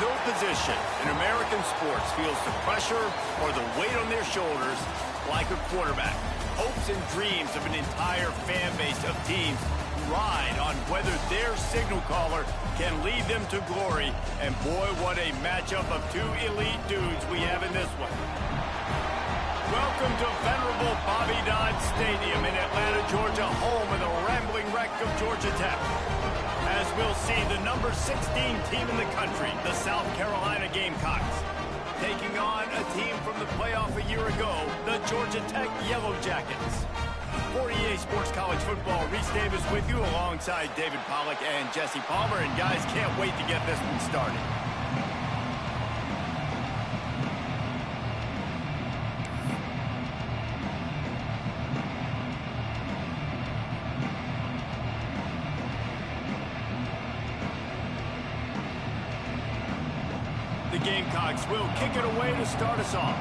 No position in American sports feels the pressure or the weight on their shoulders like a quarterback. Hopes and dreams of an entire fan base of teams ride on whether their signal caller can lead them to glory. And boy, what a matchup of two elite dudes we have in this one. Welcome to venerable Bobby Dodd Stadium in Atlanta, Georgia, home of the rambling wreck of Georgia Tech. As we'll see, the number 16 team in the country, the South Carolina Gamecocks, taking on a team from the playoff a year ago, the Georgia Tech Yellow Jackets. For EA Sports College Football, Reese Davis with you alongside David Pollack and Jesse Palmer. And guys, can't wait to get this one started. The Gamecocks will kick it away to start us off.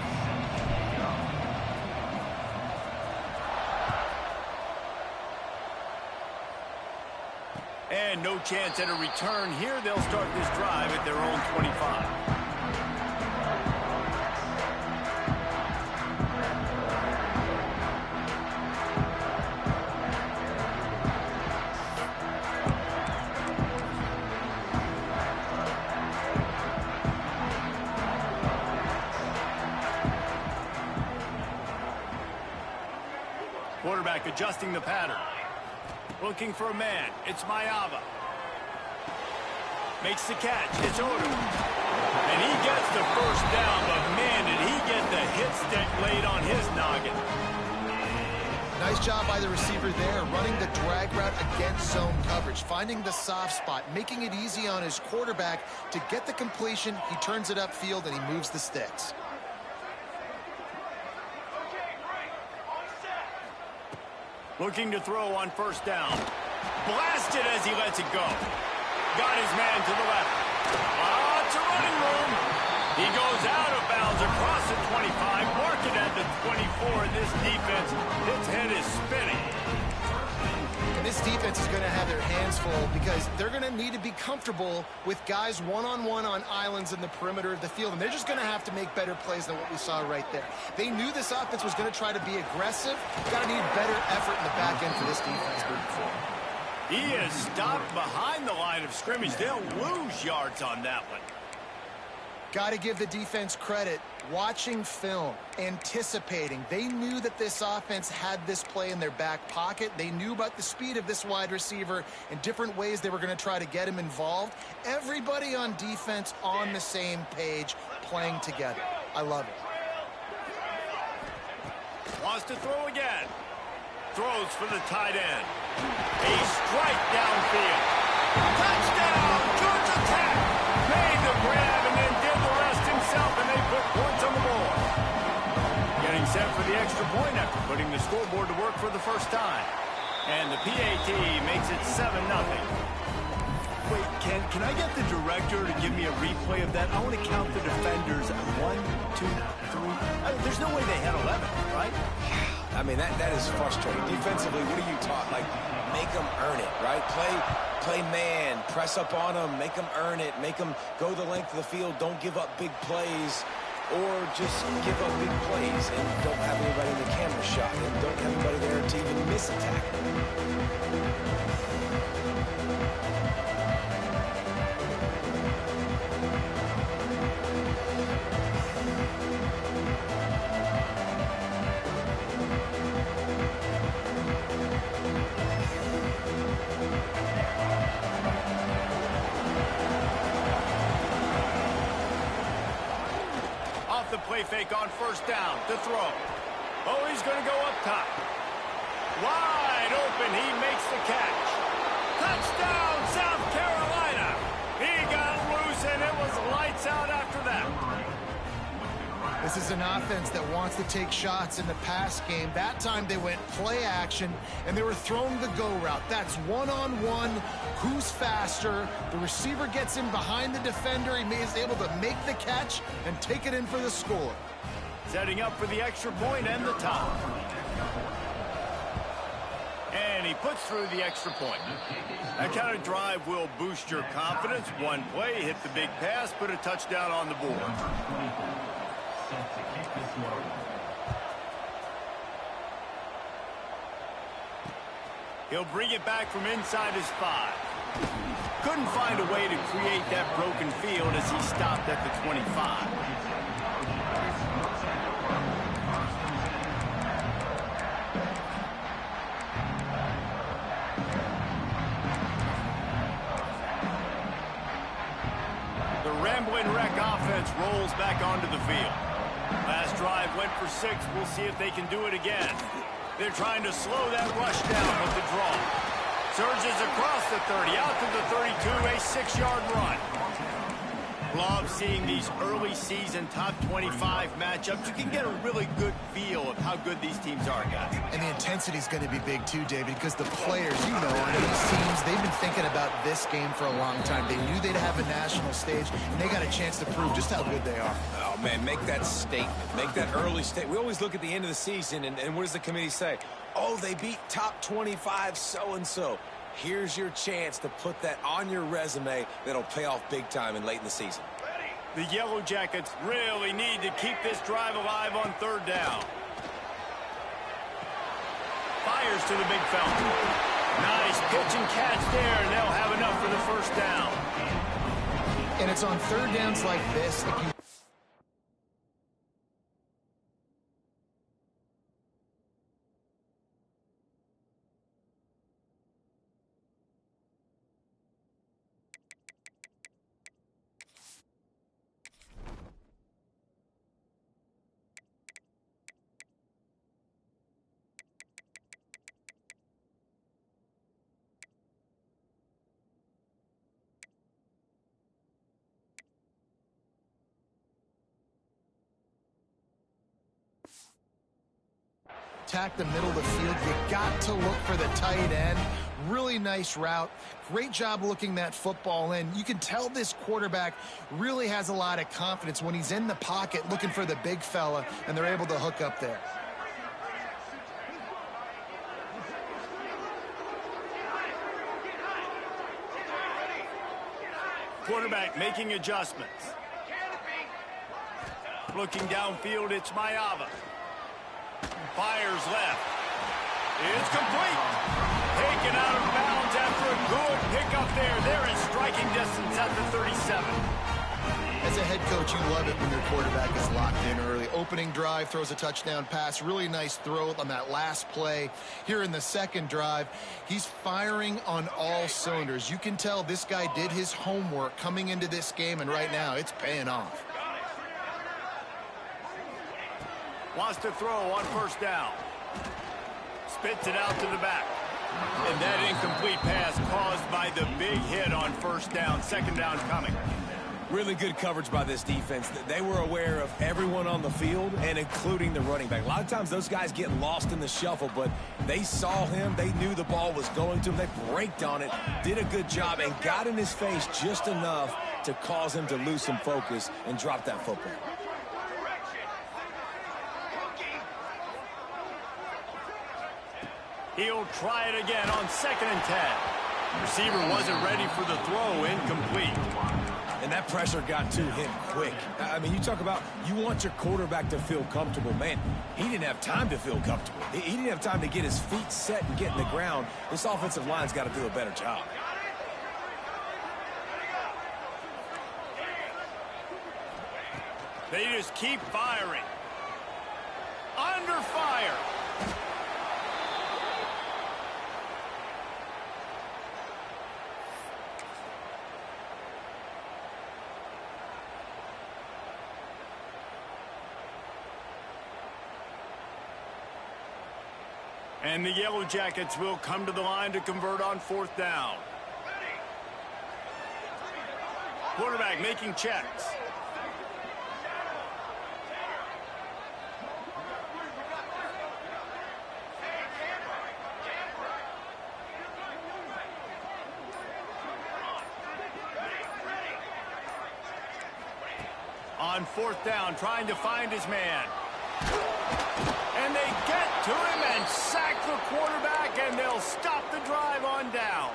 And no chance at a return here. They'll start this drive at their own 25. Quarterback adjusting the pattern. Looking for a man. It's Mayava. Makes the catch. It's Odo. And he gets the first down, but man, did he get the hit stick laid on his noggin. Nice job by the receiver there, running the drag route against zone coverage, finding the soft spot, making it easy on his quarterback to get the completion. He turns it upfield, and he moves the sticks. Looking to throw on first down. Blasted as he lets it go. Got his man to the left. Lots of running room. He goes out of bounds across the 25, marking at the 24. And this defense, its head is spinning. And this defense is going to have their hands full because they're going to need to be comfortable with guys one-on-one on islands in the perimeter of the field. And they're just going to have to make better plays than what we saw right there. They knew this offense was going to try to be aggressive. Got to need better effort in the back end for this defense moving forward. He is stopped behind the line of scrimmage. They'll lose yards on that one. Got to give the defense credit. Watching film, anticipating. They knew that this offense had this play in their back pocket. They knew about the speed of this wide receiver and different ways they were going to try to get him involved. Everybody on defense on the same page, playing together. I love it. Wants to throw again. Throws for the tight end. A strike downfield. Touchdown, Georgia Tech. Made the grab and then did the rest himself, and they put points on the board. Getting set for the extra point after putting the scoreboard to work for the first time. And the PAT makes it 7-0. Wait, can I get the director to give me a replay of that? I want to count the defenders. 1, 2, 3. There's no way they had 11, right? I mean, that is frustrating. Defensively, what are you taught? Like, make them earn it, right? Play man, press up on them, make them earn it, make them go the length of the field, don't give up big plays, or just give up big plays and don't have anybody in the camera shot and don't have anybody there to even miss a tackle. The play fake on first down. The throw. Oh, he's going to go up top. Wide open. He makes the catch. Touchdown, South Carolina. He got loose, and it was lights out after that. This is an offense that wants to take shots in the pass game. That time they went play action, and they were throwing the go route. That's one-on-one. Who's faster? The receiver gets in behind the defender. He is able to make the catch and take it in for the score. Setting up for the extra point and the tie. And he puts through the extra point. That kind of drive will boost your confidence. One play, hit the big pass, put a touchdown on the board. He'll bring it back from inside his 5. Couldn't find a way to create that broken field as he stopped at the 25. The Ramblin' Wreck offense rolls back onto the field. Last drive went for 6. We'll see if they can do it again. They're trying to slow that rush down with the draw. Surges across the 30, out to the 32, a 6-yard run. Love seeing these early season top 25 matchups. You can get a really good feel of how good these teams are, guys. And the intensity is going to be big too, David, because the players, you know, on these teams, they've been thinking about this game for a long time. They knew they'd have a national stage, and they got a chance to prove just how good they are. Oh, man, make that statement. Make that early statement. We always look at the end of the season, and what does the committee say? Oh, they beat top 25 so-and-so. Here's your chance to put that on your resume that'll pay off big time and late in the season. The Yellow Jackets really need to keep this drive alive on 3rd down. Fires to the big fella. Nice pitch and catch there, and they'll have enough for the 1st down. And it's on 3rd downs like this, if you attack the middle of the field, you got to look for the tight end. Really nice route. Great job looking that football in. You can tell this quarterback really has a lot of confidence when he's in the pocket looking for the big fella, and they're able to hook up there. Quarterback making adjustments. Looking downfield, it's Mayava. Fires left. It's complete. Taken out of bounds after a good pickup there. They're in striking distance at the 37. As a head coach, you love it when your quarterback is locked in early. Opening drive, throws a touchdown pass. Really nice throw on that last play. Here in the 2nd drive, he's firing on all cylinders. You can tell this guy did his homework coming into this game, and right now it's paying off. Wants to throw on 1st down. Spits it out to the back. And that incomplete pass caused by the big hit on 1st down. 2nd down coming. Really good coverage by this defense. They were aware of everyone on the field, and including the running back. A lot of times those guys get lost in the shuffle, but they saw him. They knew the ball was going to him. They braked on it, did a good job, and got in his face just enough to cause him to lose some focus and drop that football. He'll try it again on 2nd and 10. Receiver wasn't ready for the throw, incomplete. And that pressure got to him quick. I mean, you talk about you want your quarterback to feel comfortable. Man, he didn't have time to feel comfortable. He didn't have time to get his feet set and get in the ground. This offensive line's got to do a better job. They just keep firing. Under fire. And the Yellow Jackets will come to the line to convert on 4th down. Quarterback making checks. On 4th down, trying to find his man. And they get to him and sack the quarterback, and they'll stop the drive on downs.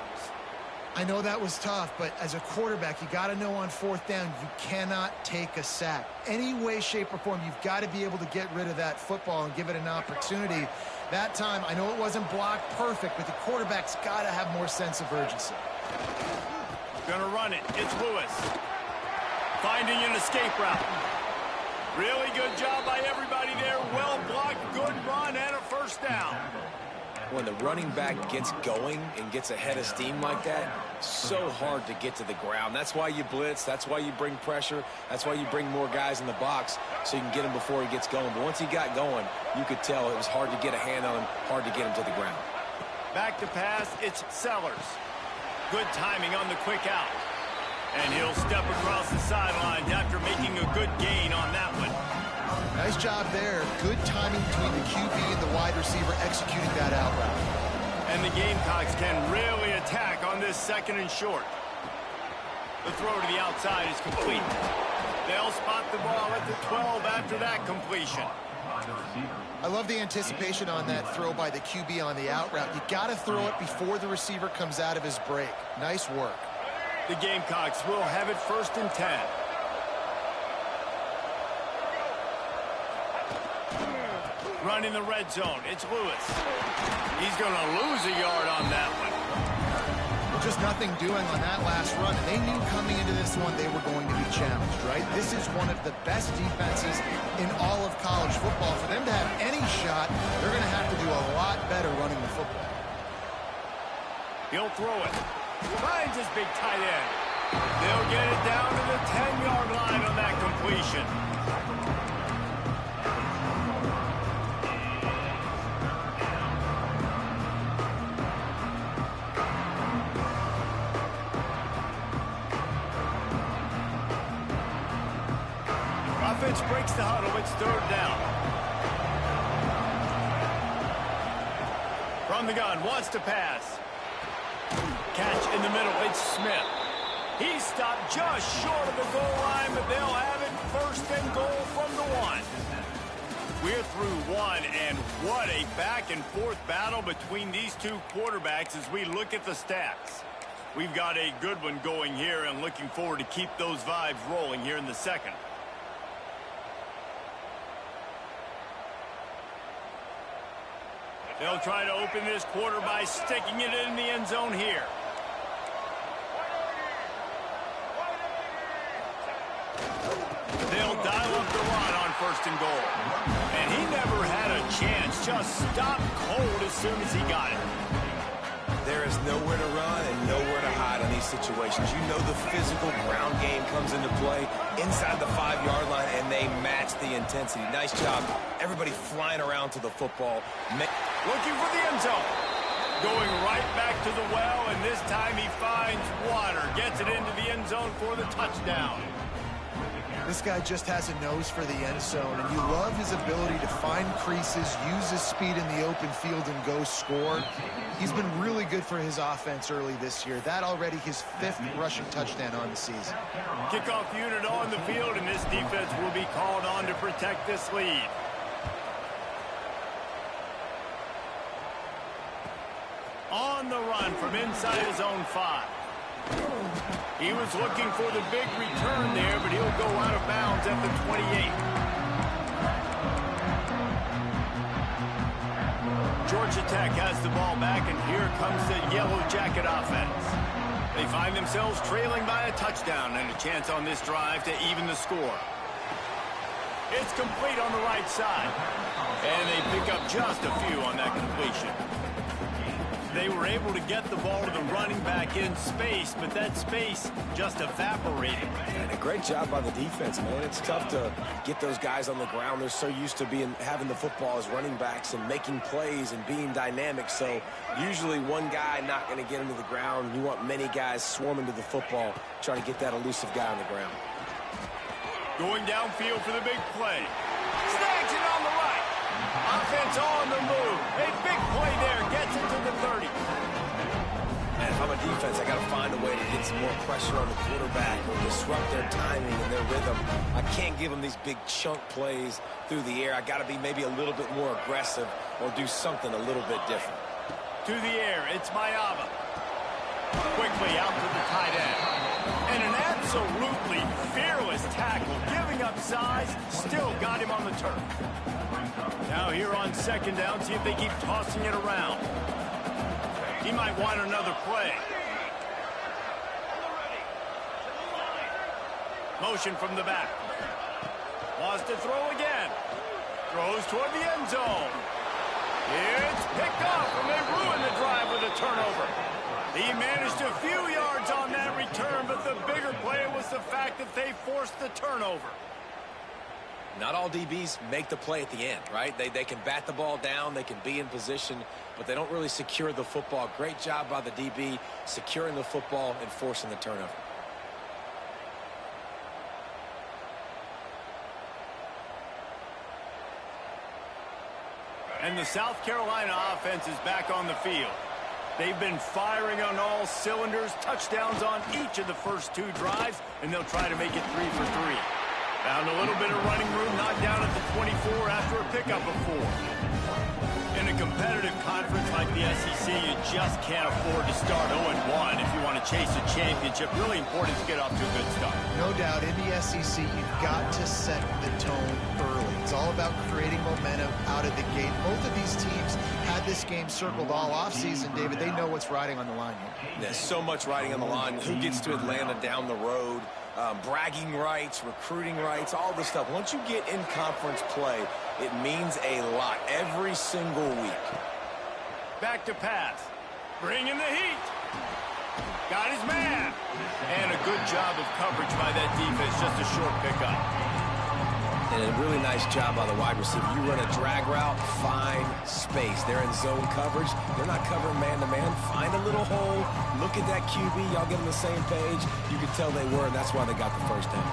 I know that was tough, but as a quarterback, you got to know on fourth down, you cannot take a sack. Any way, shape, or form, you've got to be able to get rid of that football and give it an opportunity. That time, I know it wasn't blocked perfect, but the quarterback's got to have more sense of urgency. Gonna run it. It's Lewis. Finding an escape route. Really good job by everybody there. Well blocked, good run, and a first down. When the running back gets going and gets ahead of steam like that, so hard to get to the ground. That's why you blitz. That's why you bring pressure. That's why you bring more guys in the box so you can get him before he gets going. But once he got going, you could tell it was hard to get a hand on him, hard to get him to the ground. Back to pass, it's Sellers. Good timing on the quick out. And he'll step across the sidelines after making a good gain on that one. Nice job there. Good timing between the QB and the wide receiver executing that out route. And the Gamecocks can really attack on this second and short. The throw to the outside is complete. They'll spot the ball at the 12 after that completion. I love the anticipation on that throw by the QB on the out route. You got to throw it before the receiver comes out of his break. Nice work. The Gamecocks will have it 1st and 10. Running the red zone, it's Lewis. He's going to lose a yard on that one. Well, just nothing doing on that last run. And they knew coming into this one they were going to be challenged, right? This is one of the best defenses in all of college football. For them to have any shot, they're going to have to do a lot better running the football. He'll throw it. Finds his big tight end. They'll get it down to the 10-yard line on that completion. Offense breaks the huddle. It's 3rd down. From the gun, wants to pass. Catch in the middle, it's Smith. He stopped just short of the goal line, but they'll have it 1st and goal from the 1. We're through 1, and what a back-and-forth battle between these two quarterbacks as we look at the stats. We've got a good one going here, and looking forward to keep those vibes rolling here in the second. They'll try to open this quarter by sticking it in the end zone here. They'll dial up the run on 1st and goal. And he never had a chance. Just stopped cold as soon as he got it. There is nowhere to run and nowhere to hide in these situations. You know the physical ground game comes into play inside the 5-yard line, and they match the intensity. Nice job. Everybody flying around to the football. Looking for the end zone. Going right back to the well, and this time he finds water. Gets it into the end zone for the touchdown. This guy just has a nose for the end zone, and you love his ability to find creases, use his speed in the open field, and go score. He's been really good for his offense early this year. That already his 5th rushing touchdown on the season. Kickoff unit on the field, and this defense will be called on to protect this lead. On the run from inside his own 5. He was looking for the big return there, but he'll go out of bounds at the 28. Georgia Tech has the ball back, and here comes the Yellow Jacket offense. They find themselves trailing by a touchdown and a chance on this drive to even the score. It's complete on the right side, and they pick up just a few on that completion. They were able to get the ball to the running back in space, but that space just evaporated. And a great job by the defense, man. It's tough to get those guys on the ground. They're so used to having the football as running backs and making plays and being dynamic. So usually one guy not going to get into the ground. You want many guys swarming to the football, trying to get that elusive guy on the ground. Going downfield for the big play. Snags it on the right. Offense on the move. A big play there. Gets it to the 30. And if I'm a defense, I got to find a way to get some more pressure on the quarterback or disrupt their timing and their rhythm. I can't give them these big chunk plays through the air. I got to be maybe a little bit more aggressive or do something a little bit different. To the air, it's Mayaba. Quickly out to the tight end. And an absolutely fearless tackle, giving up size, still got him on the turf. Now here on second down, see if they keep tossing it around. He might want another play. Motion from the back. Wants to throw again. Throws toward the end zone. It's picked off, and they ruin the drive with a turnover. He managed a few yards on that return, but the bigger play was the fact that they forced the turnover. Not all DBs make the play at the end, right? They can bat the ball down, they can be in position, but they don't really secure the football. Great job by the DB securing the football and forcing the turnover. And the South Carolina offense is back on the field. They've been firing on all cylinders, touchdowns on each of the first two drives, and they'll try to make it 3 for 3. Found a little bit of running room, knocked down at the 24 after a pickup of 4. In a competitive conference like the SEC, you just can't afford to start 0-1 if you want to chase a championship. Really important to get off to a good start. No doubt, in the SEC, you've got to set the tone early. It's all about creating momentum out of the gate. Both of these teams had this game circled all offseason, David. They know what's riding on the line here. There's so much riding on the line. Who gets to Atlanta down the road? Bragging rights, recruiting rights, all this stuff. Once you get in conference play, it means a lot every single week. Back to pass. Bringing the heat. Got his man. And a good job of coverage by that defense. Just a short pickup. And a really nice job by the wide receiver. You run a drag route, find space. They're in zone coverage. They're not covering man-to-man. Find a little hole. Look at that QB. Y'all get on the same page. You can tell they were, and that's why they got the first down.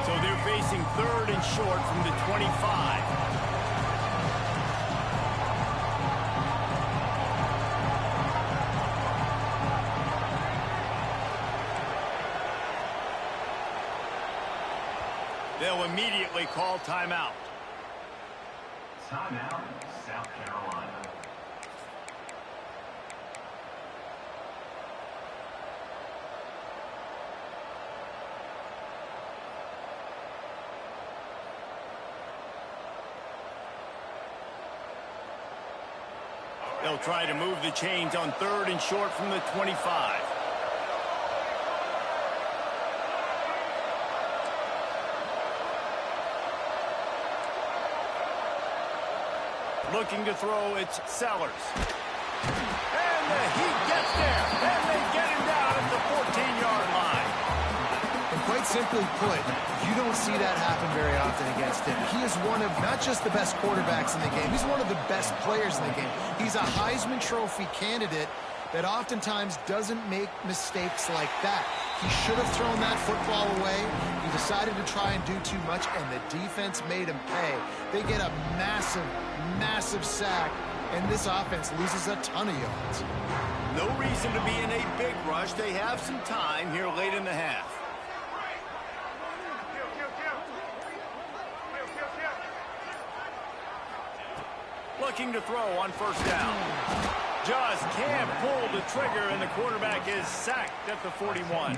So they're facing 3rd and short from the 25. They'll immediately call timeout. Timeout, South Carolina. They'll try to move the chains on 3rd and short from the 25. Looking to throw, it's Sellers. And the heat gets there, and they get him down at the 14-yard line. And quite simply put, you don't see that happen very often against him. He is one of not just the best quarterbacks in the game, he's one of the best players in the game. He's a Heisman Trophy candidate that oftentimes doesn't make mistakes like that. He should have thrown that football away. He decided to try and do too much, and the defense made him pay. They get a massive, massive sack, and this offense loses a ton of yards. No reason to be in a big rush. They have some time here late in the half. Looking to throw on 1st down. Just can't pull the trigger, and the quarterback is sacked at the 41.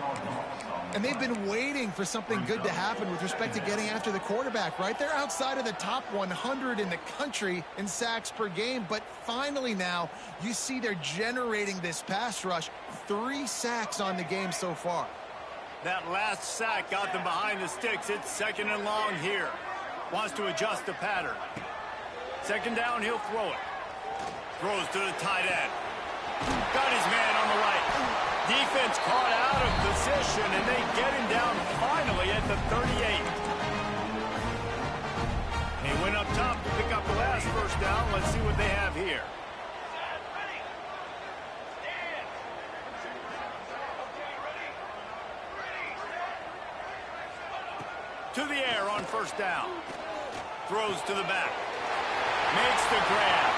And they've been waiting for something good to happen with respect to getting after the quarterback, right? They're outside of the top 100 in the country in sacks per game, but finally now you see they're generating this pass rush. 3 sacks on the game so far. That last sack got them behind the sticks. It's 2nd and long here. Wants to adjust the pattern. 2nd down, he'll throw it. Throws to the tight end. Got his man on the right. Defense caught out of position, and they get him down finally at the 38. He went up top to pick up the last 1st down. Let's see what they have here. To the air on 1st down. Throws to the back. Makes the grab.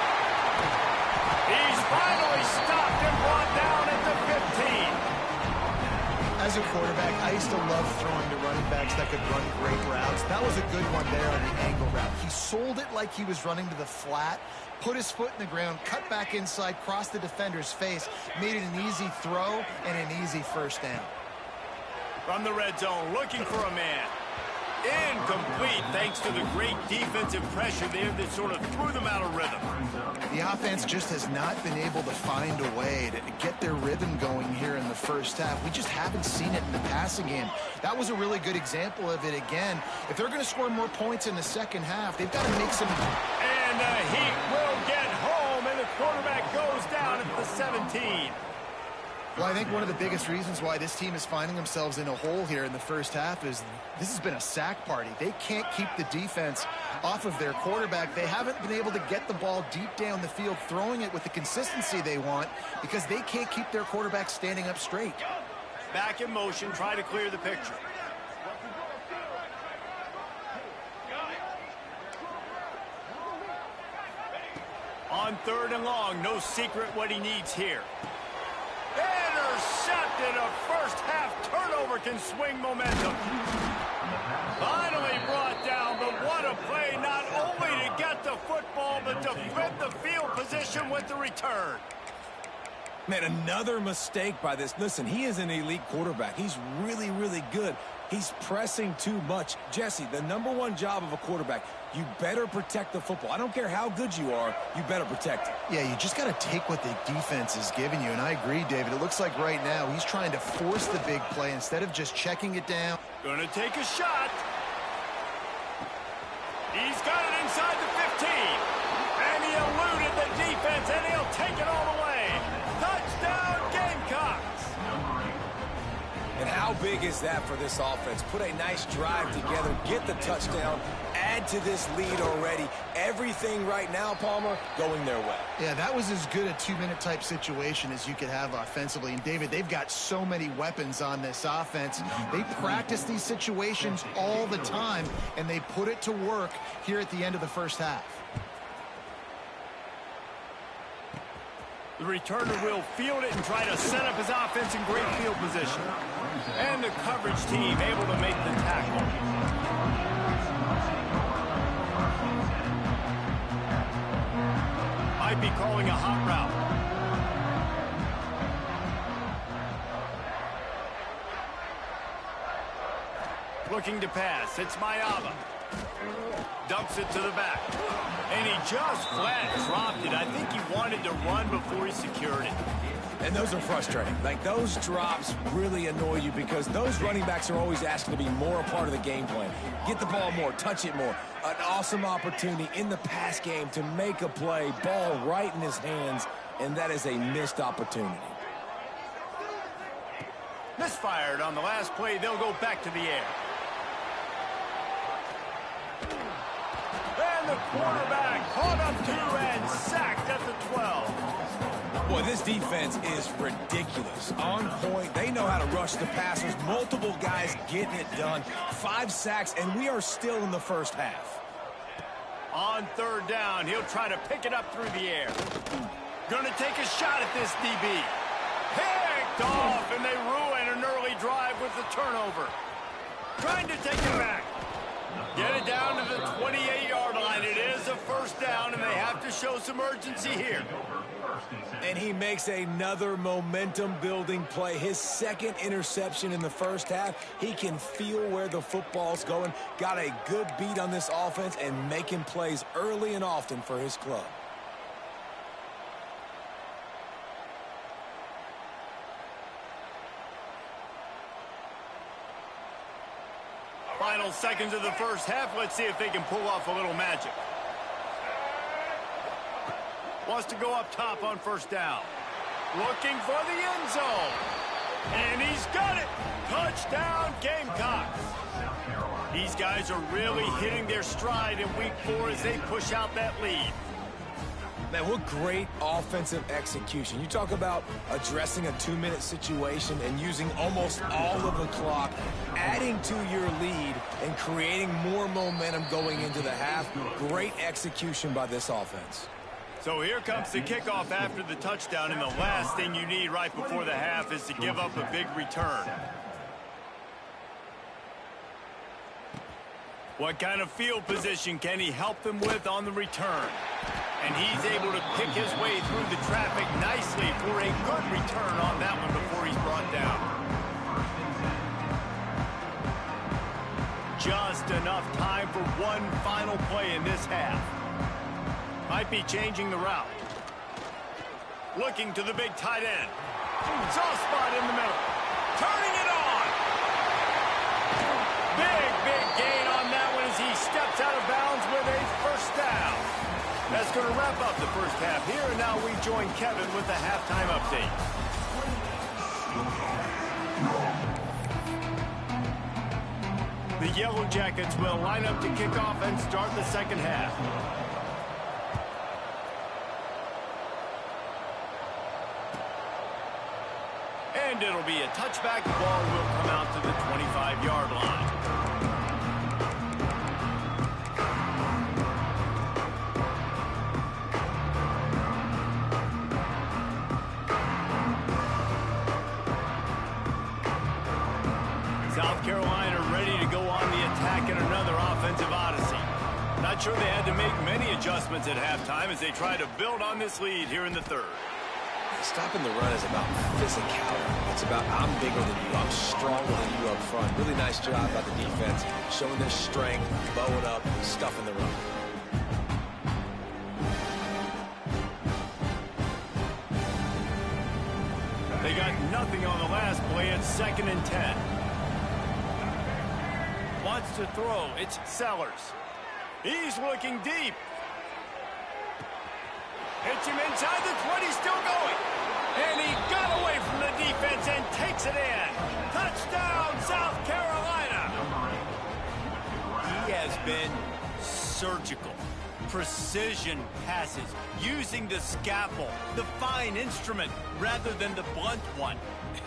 He's finally stopped and brought down at the 15. as a quarterback, I used to love throwing to running backs that could run great routes. That was a good one there on the angle route. He sold it like he was running to the flat, put his foot in the ground, cut back inside, crossed the defender's face, made it an easy throw and an easy first down. From the red zone, looking for a man. Incomplete, thanks to the great defensive pressure there that sort of threw them out of rhythm. The offense just has not been able to find a way to get their rhythm going here in the first half. We just haven't seen it in the passing game. That was a really good example of it again. If they're going to score more points in the second half, they've got to make some... And the Heat will get home, and the quarterback goes down at the 17. Well, I think one of the biggest reasons why this team is finding themselves in a hole here in the first half is this has been a sack party. They can't keep the defense off of their quarterback. They haven't been able to get the ball deep down the field, throwing it with the consistency they want because they can't keep their quarterback standing up straight. Back in motion, try to clear the picture. On 3rd and long, no secret what he needs here. Intercepted. A first half turnover can swing momentum. Finally brought down, but what a play, not only to get the football, but to flip the field position with the return. Man, another mistake by this. Listen, he is an elite quarterback. He's really, really good. He's pressing too much. Jesse, the #1 job of a quarterback, you better protect the football. I don't care how good you are, you better protect it. Yeah, you just got to take what the defense is giving you, and I agree, David. It looks like right now he's trying to force the big play instead of just checking it down. Gonna take a shot. He's got it inside the 15. And he eluded the defense, and he'll take it all the way. Touchdown, Gamecocks. And how big is that for this offense? Put a nice drive together, get the touchdown, add to this lead already. Everything right now, Palmer, going their way. Yeah, that was as good a 2-minute type situation as you could have offensively. And, David, they've got so many weapons on this offense. They practice these situations all the time, and they put it to work here at the end of the first half. The returner will field it and try to set up his offense in great field position. And the coverage team able to make the tackle. Might be calling a hot route. Looking to pass. It's Mayava. Dumps it to the back. And he just flat dropped it. I think he wanted to run before he secured it. And those are frustrating. Like, those drops really annoy you because those running backs are always asking to be more a part of the game plan. Get the ball more, touch it more. An awesome opportunity in the pass game to make a play, ball right in his hands, and that is a missed opportunity. Misfired on the last play. They'll go back to the air. And the quarterback caught up to and sacked at the 12. Boy, this defense is ridiculous. On point. They know how to rush the passers. Multiple guys getting it done. 5 sacks, and we are still in the first half. On 3rd down, he'll try to pick it up through the air. Gonna take a shot at this DB. Picked off, and they ruin an early drive with the turnover. Trying to take it back. Get it down to the 28-yard line. It is a first down, and they have to show some urgency here. And he makes another momentum-building play. His 2nd interception in the first half. He can feel where the football's going. Got a good beat on this offense and making plays early and often for his club. Final seconds of the first half. Let's see if they can pull off a little magic. Wants to go up top on 1st down. Looking for the end zone. And he's got it. Touchdown, Gamecocks. These guys are really hitting their stride in week 4 as they push out that lead. Man, what great offensive execution. You talk about addressing a 2-minute situation and using almost all of the clock, adding to your lead and creating more momentum going into the half. Great execution by this offense. So here comes the kickoff after the touchdown, and the last thing you need right before the half is to give up a big return. What kind of field position can he help them with on the return? And he's able to pick his way through the traffic nicely for a good return on that one before he's brought down. Just enough time for one final play in this half. Might be changing the route. Looking to the big tight end. Soft spot in the middle. Turning it on. Big gain on that one as he steps out of bounds with a first down. That's going to wrap up the first half here, and now we join Kevin with the halftime update. The Yellow Jackets will line up to kick off and start the second half. And it'll be a touchback. The ball will come out to the 25-yard line. South Carolina ready to go on the attack in another offensive odyssey. Not sure they had to make many adjustments at halftime as they try to build on this lead here in the third. Stopping the run is about physicality. It's about I'm bigger than you, I'm stronger than you up front. Really nice job by the defense, showing their strength, bowing up, stuffing the run. They got nothing on the last play. It's 2nd and 10. Wants to throw. It's Sellers. He's looking deep. Hits him inside the 20, still going. And he got away from the defense and takes it in. Touchdown, South Carolina. He has been surgical. Precision passes, using the scalpel, the fine instrument, rather than the blunt one.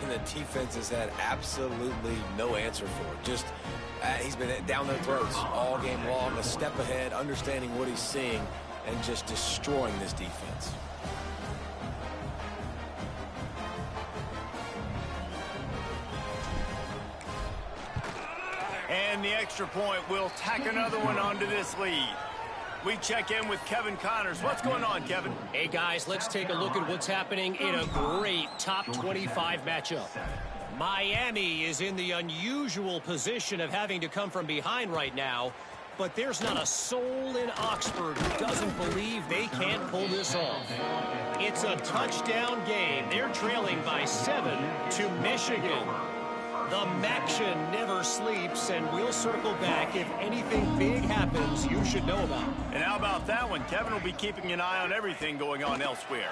And the defense has had absolutely no answer for it. Just, he's been down their throats all game long, a step ahead, understanding what he's seeing, and just destroying this defense. And the extra point will tack another one onto this lead. We check in with Kevin Connors. What's going on, Kevin? Hey, guys, let's take a look at what's happening in a great top 25 matchup. Miami is in the unusual position of having to come from behind right now, but there's not a soul in Oxford who doesn't believe they can't pull this off. It's a touchdown game. They're trailing by 7 to Michigan. The Maction never sleeps, and we'll circle back if anything big happens you should know about. And how about that one? Kevin will be keeping an eye on everything going on elsewhere.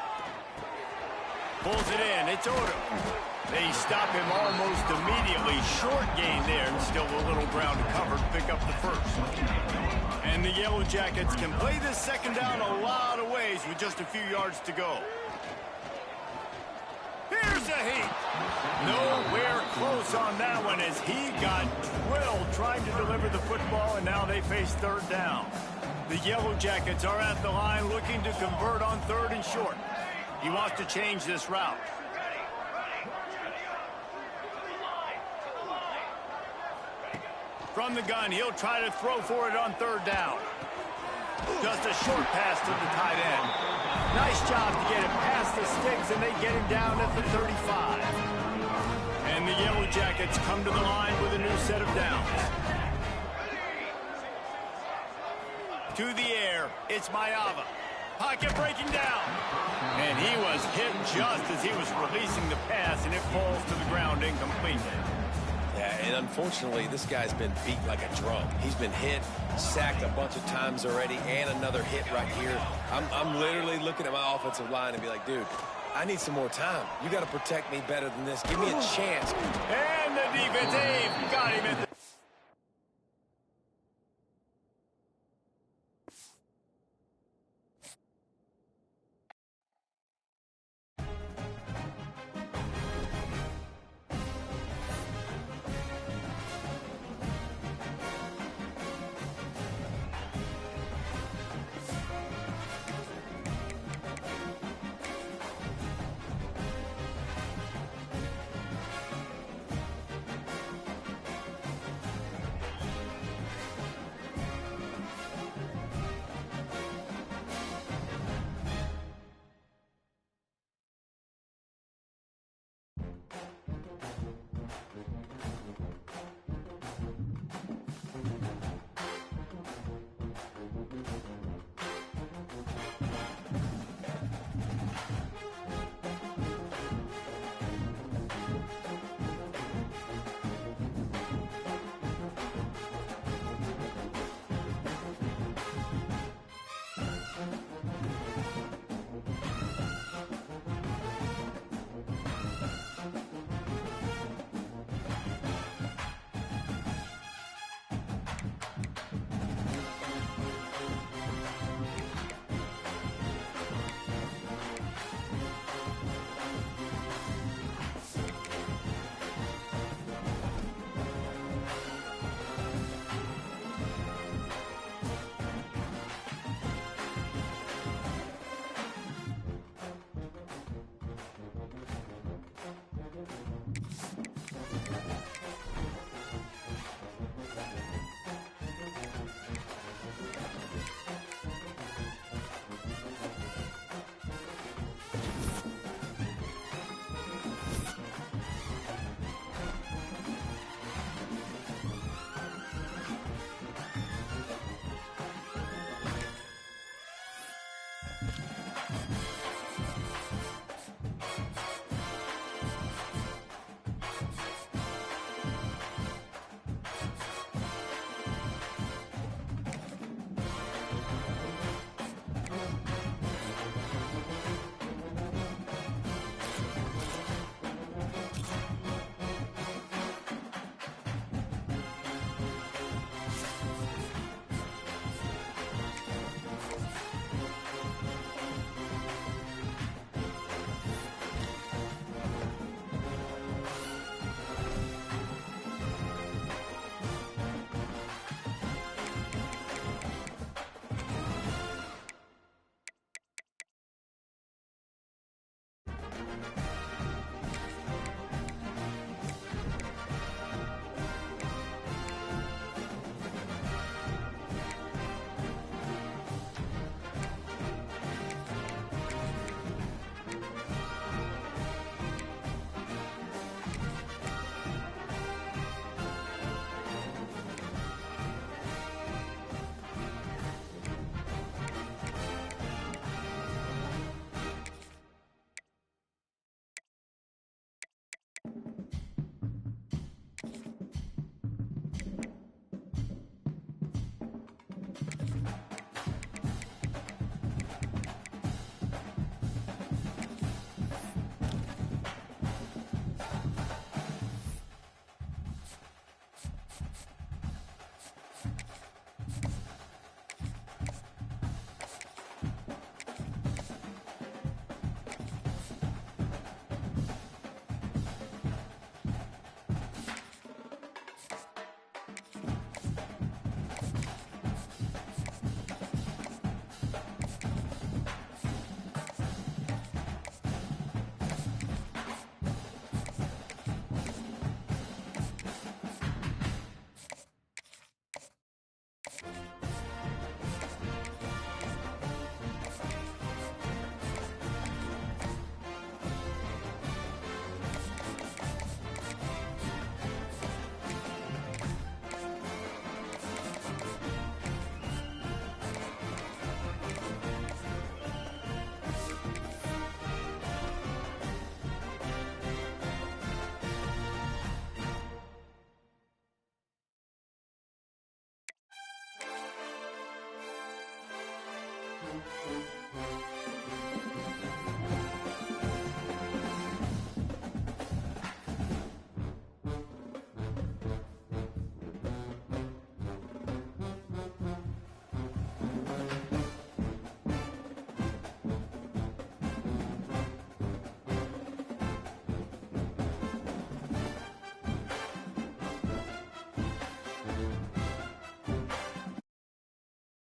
Pulls it in. It's Odom. They stop him almost immediately. Short gain there, and still a little ground to cover to pick up the first. And the Yellow Jackets can play this second down a lot of ways with just a few yards to go. Here's a heat. Nowhere close on that one as he got drilled trying to deliver the football, and now they face third down. The Yellow Jackets are at the line looking to convert on 3rd and short. He wants to change this route. From the gun, he'll try to throw for it on 3rd down. Just a short pass to the tight end. Nice job to get it past the sticks, and they get him down at the 35. And the Yellow Jackets come to the line with a new set of downs. To the air, it's Mayava. Pocket breaking down. And he was hit just as he was releasing the pass, and it falls to the ground incomplete. Yeah, and unfortunately, this guy's been beat like a drum. He's been hit, sacked a bunch of times already, and another hit right here. I'm literally looking at my offensive line and be like, dude, I need some more time. You got to protect me better than this. Give me a chance. And the defense, they've got him at the